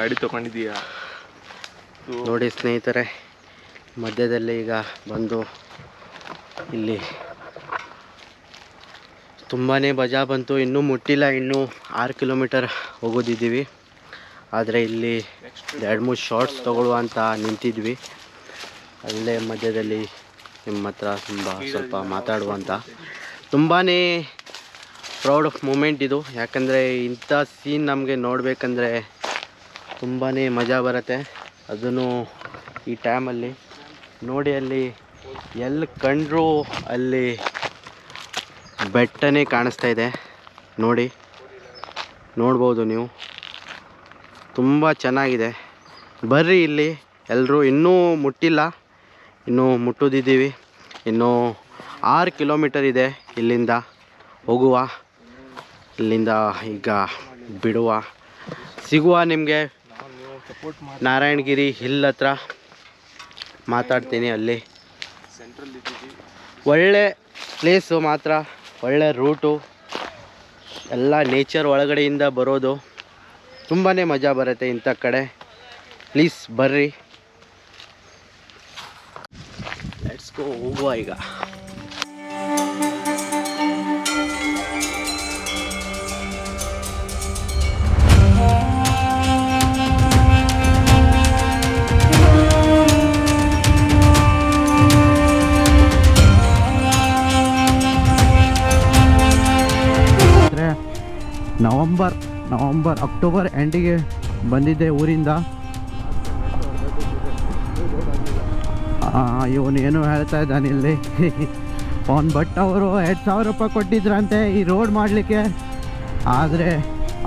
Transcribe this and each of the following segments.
ಗಾಡಿ ತೊಗೊಂಡಿದ್ದೀಯಾ? ನೋಡಿ ಸ್ನೇಹಿತರೆ, ಮಧ್ಯದಲ್ಲಿ ಈಗ ಬಂದು ಇಲ್ಲಿ ತುಂಬಾ ಮಜಾ ಬಂತು. ಇನ್ನೂ ಮುಟ್ಟಿಲ್ಲ, ಇನ್ನೂ 6 ಕಿಲೋಮೀಟರ್ ಹೋಗೋದಿದ್ದೀವಿ. ಆದರೆ ಇಲ್ಲಿ 2-3 ಶಾರ್ಟ್ಸ್ ತೊಗೊಳ್ಳುವ ಅಂತ ನಿಂತಿದ್ವಿ. ಅಲ್ಲೇ ಮಧ್ಯದಲ್ಲಿ ನಿಮ್ಮ ಹತ್ರ ಸ್ವಲ್ಪ ಮಾತಾಡುವಂತ. ತುಂಬಾ ಪ್ರೌಡ್ ಆಫ್ ಮೂಮೆಂಟ್ ಇದು. ಯಾಕಂದರೆ ಇಂಥ ಸೀನ್ ನಮಗೆ ನೋಡಬೇಕಂದ್ರೆ ತುಂಬಾ ಮಜಾ ಬರುತ್ತೆ. ಅದನ್ನು ಈ ಟೈಮಲ್ಲಿ ನೋಡಿ, ಅಲ್ಲಿ ಎಲ್ಲಿ ಕಂಡ್ರೂ ಅಲ್ಲಿ ಬೆಟ್ಟನೇ ಕಾಣಿಸ್ತಾ ಇದೆ. ನೋಡ್ಬೋದು ನೀವು, ತುಂಬ ಚೆನ್ನಾಗಿದೆ. ಬರ್ರಿ ಇಲ್ಲಿ ಎಲ್ಲರೂ. ಇನ್ನೂ ಮುಟ್ಟಿಲ್ಲ, ಇನ್ನೂ ಮುಟ್ಟೋದಿದ್ದೀವಿ. ಇನ್ನೂ 6 ಕಿಲೋಮೀಟರ್ ಇದೆ ಇಲ್ಲಿಂದ ಹೋಗುವ. ಇಲ್ಲಿಂದ ಈಗ ಬಿಡುವ. ಸಿಗುವ ನಿಮಗೆ ನಾರಾಯಣಗಿರಿ ಹಿಲ್ ಹತ್ರ ಮಾತಾಡ್ತೀನಿ. ಅಲ್ಲಿ ಒಳ್ಳೆ ಪ್ಲೇಸು, ಮಾತ್ರ ಒಳ್ಳೆ ರೂಟು, ಎಲ್ಲ ನೇಚರ್ ಒಳಗಡೆಯಿಂದ ಬರೋದು. ತುಂಬಾ ಮಜಾ ಬರುತ್ತೆ ಇಂಥ ಕಡೆ. ಪ್ಲೀಸ್ ಬರ್ರಿ, ಲೆಟ್ಸ್ ಗೋ, ಹೋಗುವ ಈಗ. ಅಕ್ಟೋಬರ್ ಎಂಡಿಗೆ ಬಂದಿದ್ದೆ ಊರಿಂದ. ಇವನು ಏನು ಹೇಳ್ತಾ ಇದ್ದಾನೆ ಇಲ್ಲಿ. ಪವನ್ ಭಟ್ ಅವರು 2,000 ರೂಪಾಯಿ ಕೊಟ್ಟಿದ್ರಂತೆ ಈ ರೋಡ್ ಮಾಡಲಿಕ್ಕೆ. ಆದರೆ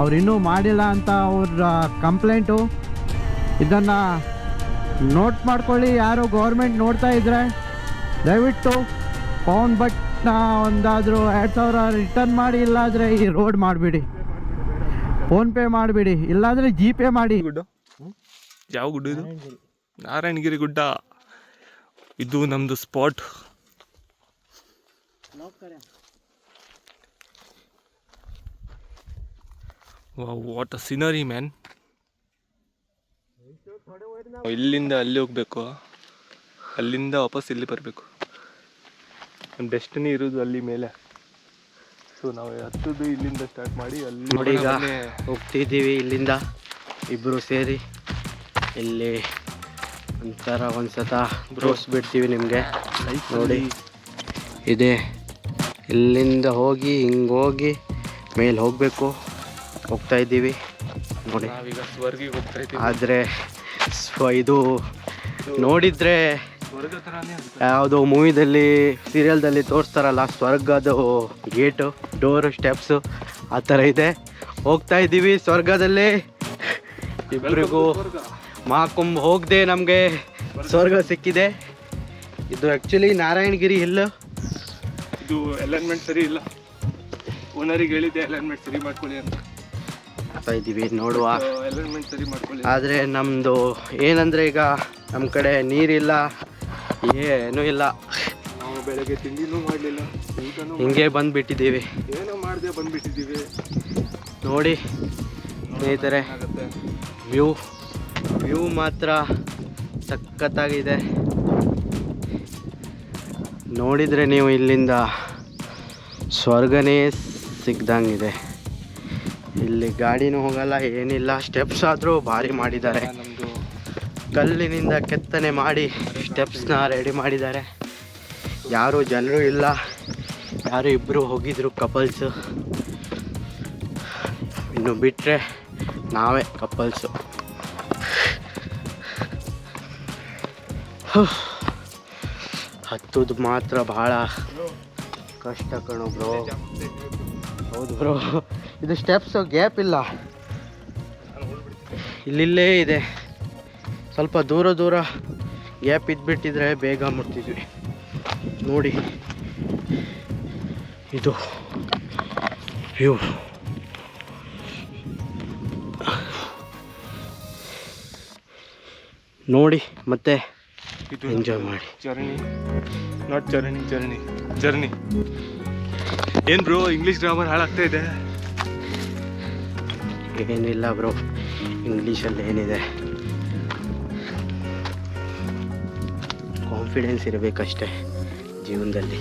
ಅವ್ರು ಇನ್ನೂ ಮಾಡಿಲ್ಲ ಅಂತ ಅವ್ರ ಕಂಪ್ಲೇಂಟು. ಇದನ್ನು ನೋಟ್ ಮಾಡ್ಕೊಳ್ಳಿ, ಯಾರೋ ಗೌರ್ಮೆಂಟ್ ನೋಡ್ತಾ ಇದ್ರೆ ದಯವಿಟ್ಟು ಪವನ್ ಭಟ್ನ ಒಂದಾದರೂ 2,000 ರಿಟರ್ನ್ ಮಾಡಿ. ಇಲ್ಲಾದರೆ ಈ ರೋಡ್ ಮಾಡಿಬಿಡಿ, ಫೋನ್ಪೇ ಮಾಡಿಬಿಡಿ, ಇಲ್ಲಾಂದರೆ ಜಿಪೇ ಮಾಡಿ. ಗುಡ್ಡ ಯಾವ ಗುಡ್ಡ ಇದು? ನಾರಾಯಣಗಿರಿ ಗುಡ್ಡ. ಇದು ನಮ್ಮದು spot. What a scenery man. ಇಲ್ಲಿಂದ ಅಲ್ಲಿ ಹೋಗ್ಬೇಕು, ಅಲ್ಲಿಂದ ವಾಪಸ್ ಇಲ್ಲಿ ಬರಬೇಕು. ನಮ್ಮ ಡೆಸ್ಟಿನಿ ಇರೋದು ಅಲ್ಲಿ ಮೇಲೆ. ಸೊ ನಾವು ಹತ್ತದು ಇಲ್ಲಿಂದ ಸ್ಟಾರ್ಟ್ ಮಾಡಿ ಅಲ್ಲಿ ನೋಡಿ ಈಗ ಹೋಗ್ತಿದ್ದೀವಿ. ಇಲ್ಲಿಂದ ಇಬ್ಬರು ಸೇರಿ ಇಲ್ಲಿ ಒಂಥರ ಒಂದ್ಸತ ತೋರಿಸ್ಬಿಡ್ತೀವಿ ನಿಮಗೆ. ನೋಡಿ ಇದೆ, ಇಲ್ಲಿಂದ ಹೋಗಿ ಹಿಂಗೆ ಹೋಗಿ ಮೇಲೆ ಹೋಗಬೇಕು. ಹೋಗ್ತಾ ಇದ್ದೀವಿ ನೋಡಿ. ನಾವೀಗ ಸ್ವರ್ಗಿಗೆ ಹೋಗ್ತಾ ಇದ್ದೀವಿ. ಆದರೆ ಇದು ನೋಡಿದರೆ ಯಾವುದೋ ಮೂವಿದಲ್ಲಿ, ಸೀರಿಯಲ್ದಲ್ಲಿ ತೋರಿಸ್ತಾರಲ್ಲ, ಸ್ವರ್ಗದ ಗೇಟು, ಡೋರು, ಸ್ಟೆಪ್ಸು ಆ ಥರ ಇದೆ. ಹೋಗ್ತಾ ಇದ್ದೀವಿ ಸ್ವರ್ಗದಲ್ಲಿ. ಇಬ್ಬರಿಗೂ ಮಹಾಕುಂಭ ಹೋಗದೆ ನಮಗೆ ಸ್ವರ್ಗ ಸಿಕ್ಕಿದೆ. ಇದು ಆ್ಯಕ್ಚುಲಿ ನಾರಾಯಣಗಿರಿ ಹಿಲ್. ಇದು ಅಲೈನ್ಮೆಂಟ್ ಸರಿ ಇಲ್ಲ. ಓನರಿಗೆ ಹೇಳಿದ್ದೆ ಅಲೈನ್ಮೆಂಟ್ ಸರಿ ಮಾಡ್ಕೊಳ್ಳಿ ಅಂತ. ಹೋಗ್ತಾ ಇದ್ದೀವಿ, ನೋಡುವ. ಅಲೈನ್ಮೆಂಟ್ ಸರಿ ಮಾಡ್ಕೊಳ್ಳಿ. ಆದರೆ ನಮ್ಮದು ಏನಂದರೆ ಈಗ ನಮ್ಮ ಕಡೆ ನೀರಿಲ್ಲ, ಏನೂ ಇಲ್ಲ. ನಾವು ಬೆಳಗ್ಗೆ ತಿಂಡಿನೂ ಮಾಡಲಿಲ್ಲ, ಹಿಂಗೆ ಬಂದುಬಿಟ್ಟಿದ್ದೀವಿ. ಏನೋ ಮಾಡದೆ ಬಂದುಬಿಟ್ಟಿದ್ದೀವಿ. ನೋಡಿ ಸ್ನೇಹಿತರೆ, ವ್ಯೂ ಮಾತ್ರ ಸಖತ್ತಾಗಿದೆ. ನೋಡಿದರೆ ನೀವು ಇಲ್ಲಿಂದ ಸ್ವರ್ಗನೇ ಸಿಗ್ದಂಗಿದೆ. ಇಲ್ಲಿ ಗಾಡಿನೂ ಹೋಗಲ್ಲ, ಏನಿಲ್ಲ. ಸ್ಟೆಪ್ಸ್ ಆದರೂ ಭಾರಿ ಮಾಡಿದ್ದಾರೆ. ನಮ್ಮದು ಕಲ್ಲಿನಿಂದ ಕೆತ್ತನೆ ಮಾಡಿ ಸ್ಟೆಪ್ಸ್ನ ರೆಡಿ ಮಾಡಿದ್ದಾರೆ. ಯಾರೂ ಜನರು ಇಲ್ಲ, ಯಾರು ಇಬ್ಬರು ಹೋಗಿದ್ರು ಕಪಲ್ಸು. ಇನ್ನು ಬಿಟ್ಟರೆ ನಾವೇ ಕಪಲ್ಸು. ಹತ್ತುದು ಮಾತ್ರ ಭಾಳ ಕಷ್ಟ ಕಣೋ ಬ್ರೋ. ಹೌದು ಬ್ರೋ, ಇದು ಸ್ಟೆಪ್ಸು ಗ್ಯಾಪ್ ಇಲ್ಲ, ಇಲ್ಲಿಲ್ಲೇ ಇದೆ. ಸ್ವಲ್ಪ ದೂರ ಗ್ಯಾಪ್ ಇದ್ಬಿಟ್ಟಿದ್ರೆ ಬೇಗ ಮುಟ್ತಿದ್ವಿ. ನೋಡಿ ಇದು ವ್ಯೂ. ನೋಡಿ ಮತ್ತೆ ಎಂಜಾಯ್ ಮಾಡಿ. Journey, not journey. ಏನು ಬ್ರೋ ಇಂಗ್ಲೀಷ್ ಗ್ರಾಮರ್ ಹಾಳಾಗ್ತಾ ಇದೆ? ಏನಿಲ್ಲ ಬ್ರೋ, ಇಂಗ್ಲೀಷಲ್ಲಿ ಏನಿದೆ, ಕಾನ್ಫಿಡೆನ್ಸ್ ಇರಬೇಕಷ್ಟೆ ಜೀವನದಲ್ಲಿ.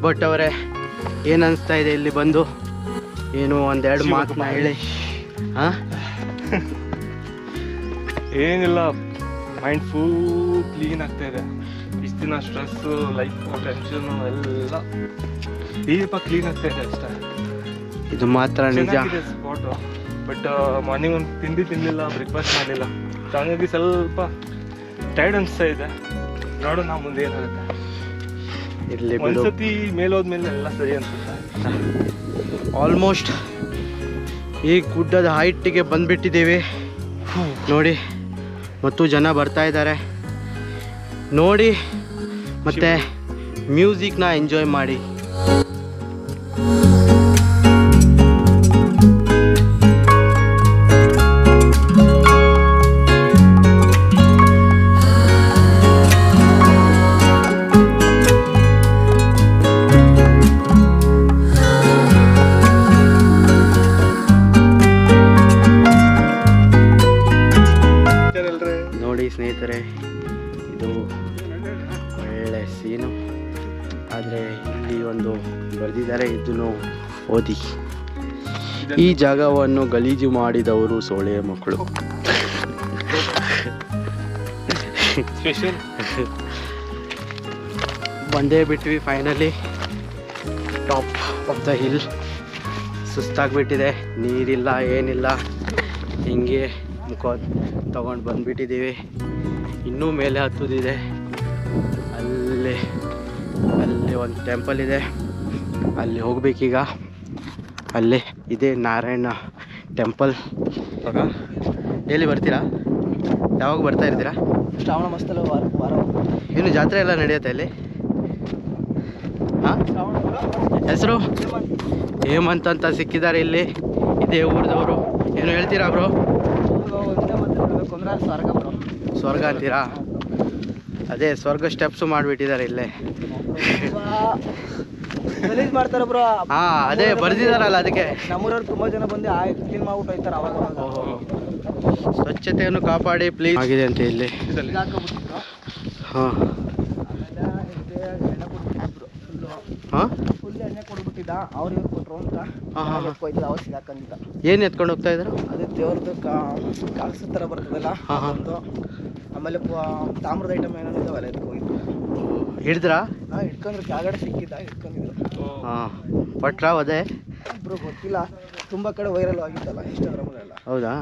ಬಟ್ ಅವರೇ ಏನು ಅನಿಸ್ತಾ ಇದೆ ಇಲ್ಲಿ ಬಂದು? ಏನು ಒಂದೆರಡು ಮಾತನ್ನ ಹೇಳಿ. ಹಾಂ, ಏನಿಲ್ಲ, ಮೈಂಡ್ ಫುಲ್ ಕ್ಲೀನ್ ಆಗ್ತಾ ಇದೆ. ಇಷ್ಟು ದಿನ ಸ್ಟ್ರೆಸ್ಸು, ಲೈಫ್ ಟೆನ್ಷನು ಎಲ್ಲ ದೀಪ ಕ್ಲೀನ್ ಆಗ್ತಾ ಇದೆ ಅಷ್ಟೇ. ಇದು ಮಾತ್ರ ನಿಜ. ಸ್ಪಾಟು, ಬಟ್ ಮಾರ್ನಿಂಗ್ ಒಂದು ತಿನ್ನಲಿಲ್ಲ, ಬ್ರೇಕ್ಫಾಸ್ಟ್ ಮಾಡಲಿಲ್ಲ. ಹಾಗಾಗಿ ಸ್ವಲ್ಪ ಟೈರ್ಡ್ ಅನಿಸ್ತಾ ಇದೆ. ನೋಡು ನಾವು ಮುಂದೆ ಏನಾಗುತ್ತೆ. ಇಲ್ಲಿ ಒಂದ್ಸತಿ ಮೇಲೋದ್ಮೇಲೆ ಎಲ್ಲ ಸರಿ ಅನ್ಸುತ್ತೆ. ಆಲ್ಮೋಸ್ಟ್ ಈ ಗುಡ್ಡದ ಹೈಟಿಗೆ ಬಂದ್ಬಿಟ್ಟಿದ್ದೀವಿ ನೋಡಿ. ಮತ್ತು ಜನ ಬರ್ತಾ ಇದ್ದಾರೆ ನೋಡಿ, ಮತ್ತು ಮ್ಯೂಸಿಕ್ನ ಎಂಜಾಯ್ ಮಾಡಿ. ನೋಡಿ ಸ್ನೇಹಿತರೆ, ಇದು ಒಳ್ಳೆ ಸೀನು. ಆದರೆ ಇಲ್ಲಿ ಒಂದು ಬರೆದಿದ್ದಾರೆ, ಇದನ್ನು ಓದಿ. ಈ ಜಾಗವನ್ನು ಗಲೀಜು ಮಾಡಿದವರು ಸೊಳ್ಳೆಯ ಮಕ್ಕಳು. ಬಂದೇ ಬಿಟ್ವಿ finally top of the hill. ಸುಸ್ತಾಗ್ಬಿಟ್ಟಿದೆ, ನೀರಿಲ್ಲ ಏನಿಲ್ಲ, ಹಿಂಗೆ ಮುಖ ತಗೊಂಡು ಬಂದ್ಬಿಟ್ಟಿದ್ದೀವಿ. ಇನ್ನೂ ಮೇಲೆ ಹತ್ತುದಿದೆ. ಅಲ್ಲಿ ಒಂದು ಟೆಂಪಲ್ ಇದೆ, ಅಲ್ಲಿ ಹೋಗ್ಬೇಕೀಗ. ಅಲ್ಲಿ ಇದೆ ನಾರಾಯಣ ಟೆಂಪಲ್. ಡೈಲಿ ಬರ್ತೀರಾ? ಯಾವಾಗ ಬರ್ತಾ ಇರ್ತೀರಾ? ಶ್ರಾವಣ ಮಾಸದಲ್ಲಿ ವಾರ ಏನು ಜಾತ್ರೆ ಎಲ್ಲ ನಡೆಯುತ್ತೆ ಅಲ್ಲಿ? ಹಾಂ, ಹೆಸರು ಹೇಮಂತ್ ಅಂತ ಸಿಕ್ಕಿದ್ದಾರೆ ಇಲ್ಲಿ, ಇದೇ ಊರದವರು. ಏನು ಹೇಳ್ತೀರಾ ಬ್ರೋ? ಅಂದ್ರೆ ಸ್ವರ್ಗ ಬ್ರೋ. ಸ್ವರ್ಗ ಅಂತೀರಾ? ಅದೇ ಸ್ವರ್ಗ ಸ್ಟೆಪ್ಸು ಮಾಡಿಬಿಟ್ಟಿದ್ದಾರೆ ಇಲ್ಲೇ. ಗಲೀಜ್ ಮಾಡ್ತಾರೆ ಬ್ರೋ. ಹಾಂ, ಅದೇ ಬರ್ದಿದಾರಲ್ಲ ಅದಕ್ಕೆ. ನಮ್ಮೂರವ್ರು ತುಂಬಾ ಜನ ಬಂದು ಕ್ಲೀನ್ ಮಾಡ್ಬಿಟ್ಟು ಹೋಯ್ತಾರೆ ಅವಾಗ. ಸ್ವಚ್ಛತೆಯನ್ನು ಕಾಪಾಡಿ ಪ್ಲೀಸ್. ಆಗಿದೆ ಅಂತ ಇಲ್ಲಿ. ಹಾಂ ಹಾಂ, ಫುಲ್ ಎಣ್ಣೆ ಕೊಡ್ಬಿಟ್ಟಿದ್ದ, ಅವ್ರು ಇವ್ರು ಕೊಟ್ರು ಅಂತ. ಹೋಯ್ತದ, ಅವ್ರು ಸಿಗಾಕೊಂಡಿದ್ದ. ಏನು ಎತ್ಕೊಂಡು ಹೋಗ್ತಾ ಇದ್ರು? ಅದೇ ದೇವ್ರದ್ದು ಕಾಲ್ಸ ಥರ ಬರ್ತದಲ್ಲ ಒಂದು. ಆಮೇಲೆ ತಾಮ್ರದ ಐಟಮ್ ಏನೇನು ಇದಾವಲ್ಲ ಇದಕ್ಕೆ ಹೋಗಿದ್ದು. ಹಿಡಿದ್ರಾ? ಹಾಂ, ಹಿಡ್ಕೊಂಡ್ರು. ಕೆಳಗಡೆ ಸಿಕ್ಕಿದ್ದ, ಹಿಡ್ಕೊಂಡಿದ್ರು. ಹಾಂ, ಕೊಟ್ರಾ ಅದೇ? ಇಬ್ರು ಗೊತ್ತಿಲ್ಲ, ತುಂಬ ಕಡೆ ವೈರಲ್ ಆಗಿತ್ತಲ್ಲ ಇನ್ಸ್ಟಾಗ್ರಾಮಲ್ಲೆಲ್ಲ. ಹೌದಾ?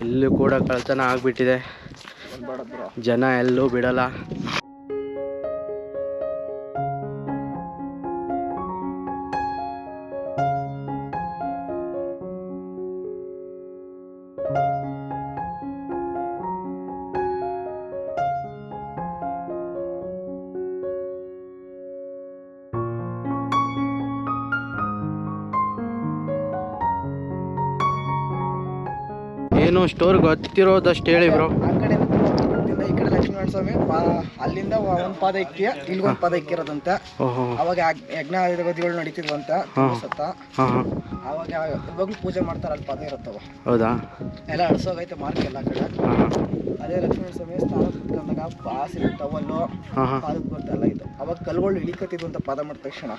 ಇಲ್ಲೂ ಕೂಡ ಕಳ್ತನ ಆಗಿಬಿಟ್ಟಿದೆ. ಜನ ಎಲ್ಲೂ ಬಿಡಲ್ಲ. ಏನು ಸ್ಟೋರ್ ಗೊತ್ತಿರೋದಷ್ಟು ಹೇಳಿ ಬ್ರೋ. ಆ ಕಡೆ ಈ ಕಡೆ ಲಕ್ಷ್ಮೀನಾರಾಯಣ ಸ್ವಾಮಿ ಅಲ್ಲಿಂದ ಒಂದು ಪಾದ ಇಕ್ಕಿ ಇಲ್ಲಿಗೊಂದು ಪಾದ ಇಕ್ಕಿರೋದಂತೆ. ಅವಾಗ ಯಜ್ಞ ಗದಿಗಳು ನಡೀತಿದ್ವಂತೆ ಸತ್ತ. ಅವಾಗ ಇವಾಗ್ಲೂ ಪೂಜೆ ಮಾಡ್ತಾರೆ, ಅಲ್ಲಿ ಪಾದ ಇರುತ್ತವ. ಹೌದಾ? ಎಲ್ಲ ಅಡ್ಸೋಗೈತೆ ಮಾರ್ಕ್ ಎಲ್ಲ ಕಡೆ. ಅದೇ ಲಕ್ಷ್ಮೀನಾರಾಯಣ ಸ್ವಾಮಿ ಸ್ಥಾನ ಕುತ್ಕೊಂಡಾಗ ಬಾಸಿ ಟವಲ್ಲು ಪಾದಕ್ಕೆ ಬರ್ತಾಯಿಲ್ಲ ಇದು. ಅವಾಗ ಕಲ್ಗಳು ಇಳಿಕತ್ತಿದ್ವು ಅಂತ ಪಾದ ಮಾಡಿದ ತಕ್ಷಣ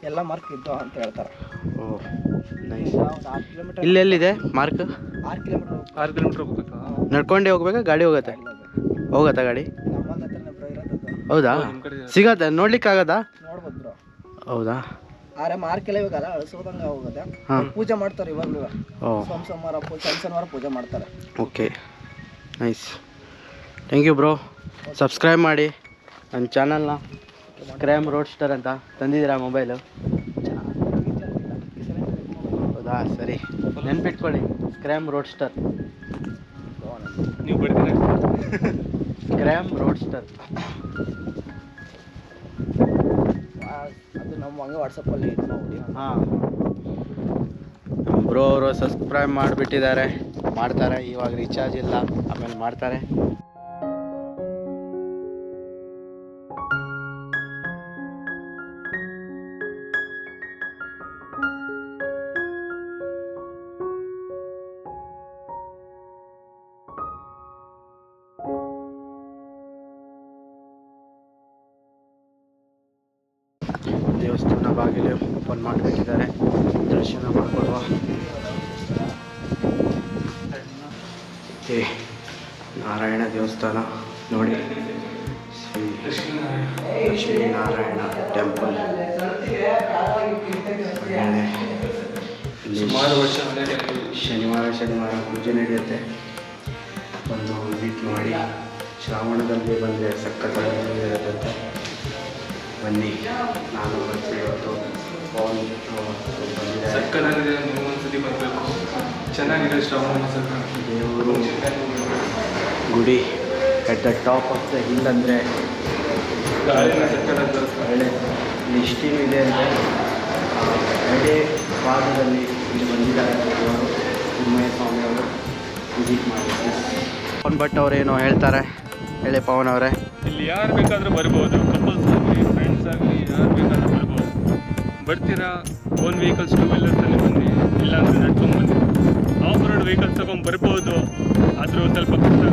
ಎಲ್ಲ ಮಾರ್ಕ್ ಇದ್ದು ಅಂತ ಹೇಳ್ತಾರೆ. ಇಲ್ಲೆಲ್ಲಿದೆ ಮಾರ್ಕ್? 6 ಕಿಲೋಮೀಟರ್. 6 ಕಿಲೋಮೀಟರ್ ಹೋಗ್ಬೇಕಾ? ನಡ್ಕೊಂಡೇ ಹೋಗ್ಬೇಕಾ? ಗಾಡಿ ಹೋಗತ್ತಾ ಗಾಡಿ? ನಮ್ಮಲ್ಲಿ ಹತ್ರನೇ ಬ್ರೋ ಇರೋದು. ಹೌದಾ? ಸಿಗತ್ತೆ? ನೋಡ್ಲಿಕ್ಕೆ ಆಗದಾ? ನೋಡ್ಬೋದು ಬ್ರೋ. ಹೌದಾ? ಆದ್ರೆ ಮಾರ್ಕೆಲ್ಲ ಇವಾಗಲ್ಲ ಅಳಿಸೋದಂಗ ಹೋಗೋದೆ. ಪೂಜೆ ಮಾಡ್ತಾರೆ ಇವಾಗಲೂ. ಸೋಮವಾರ ಶನಿವಾರ ಪೂಜೆ ಮಾಡ್ತಾರೆ. Okay, nice. Thank you bro. Subscribe ಮಾಡಿ ನನ್ನ ಚಾನಲ್ನ. ಸ್ಕ್ರ್ಯಾಮ್ ರೋಡ್ಸ್ಟರ್ ಅಂತ ತಂದಿದ್ದೀರಾ ಮೊಬೈಲು? ಹೌದಾ? ಸರಿ, ನೆನ್ಪಿಟ್ಕೊಳ್ಳಿ, ಸ್ಕ್ರ್ಯಾಮ್ ರೋಡ್ಸ್ಟರ್. ನೀವು ಬರ್ತೀರಾ? ಸ್ಕ್ರ್ಯಾಮ್ ರೋಡ್ಸ್ಟರ್. ಅದು ನಮ್ಮ ಹಂಗೆ ವಾಟ್ಸಪ್ಪಲ್ಲಿ ಇದು ನೋಡಿ. ಹಾಂ, ಬ್ರೋ ಅವರು ಸಬ್ಸ್ಕ್ರೈಬ್ ಮಾಡಿಬಿಟ್ಟಿದ್ದಾರೆ, ಮಾಡ್ತಾರೆ. ಇವಾಗ ರೀಚಾರ್ಜ್ ಇಲ್ಲ, ಆಮೇಲೆ ಮಾಡ್ತಾರೆ. ದೇವಸ್ಥಾನ ಬಾಗಿಲು ಓಪನ್ ಮಾಡಿಬಿಟ್ಟಿದ್ದಾರೆ, ದರ್ಶನ ಮಾಡ್ಕೊಳ್ಳುವ. ನಾರಾಯಣ ದೇವಸ್ಥಾನ ನೋಡಿ, ಶ್ರೀ ಲಕ್ಷ್ಮೀನಾರಾಯಣ ಟೆಂಪಲ್. ಸುಮಾರು ವರ್ಷ ಶನಿವಾರ ಪೂಜೆ ನಡೆಯುತ್ತೆ. ಬಂದು ವಿಸಿಟ್ ಮಾಡಿ. ಶ್ರಾವಣದಲ್ಲಿ ಬಂದರೆ ಸಖತ್ತಾಗಿರುತ್ತೆ. ಬನ್ನಿ, ನಾನು ಬರ್ತೀನಿ ಇವತ್ತು. ಪವನ್ ಬಂದಿದ್ದಾರೆ. ಸಕ್ಕತ್ತಾಗಿದೆ, ನೀವು ಒಂದ್ಸತಿ ಬರಬೇಕು. ಚೆನ್ನಾಗಿದೆ ಶ್ರಾವಣ ಮಾಸ. ದೇವರು ಗುಡಿ at the top of the hill ಅಂದರೆ ಒಳ್ಳೆ ಇಷ್ಟೇನು ಇದೆ ಅಂದರೆ ಎರಡೇ ಭಾಗದಲ್ಲಿ ಇಲ್ಲಿ ಬಂದಿದ್ದಾರೆ ಅವರು, ತಿಮ್ಮಯ್ಯ ಸ್ವಾಮಿಯವರು. ವಿಸಿಟ್ ಮಾಡಿ. ಪವನ್ ಭಟ್ ಅವರೇನೋ ಹೇಳ್ತಾರೆ, ಹೇಳಿ ಪವನ್ ಅವರೇ. ಇಲ್ಲಿ ಯಾರು ಬೇಕಾದರೂ ಬರ್ಬೋದು, ಕಪಲ್ಸ್ ಆಗಲಿ ಫ್ರೆಂಡ್ಸ್ ಆಗಲಿ ಯಾರು ಬೇಕಾದರೂ ಬರ್ಬೋದು. ಬರ್ತೀರಾ, ಓನ್ ವೆಹಿಕಲ್ಸ್ 2 ವೀಲರ್ಸಲ್ಲಿ ಬನ್ನಿ, ಇಲ್ಲಾಂದರೆ ನಡ್ಕೊಂಡ್ಬನ್ನಿ. ಆಫ್ ರೋಡ್ ವೆಹಿಕಲ್ಸ್ ತಗೊಂಡು ಬರ್ಬೋದು, ಆದರೂ ಸ್ವಲ್ಪ ಕಷ್ಟ.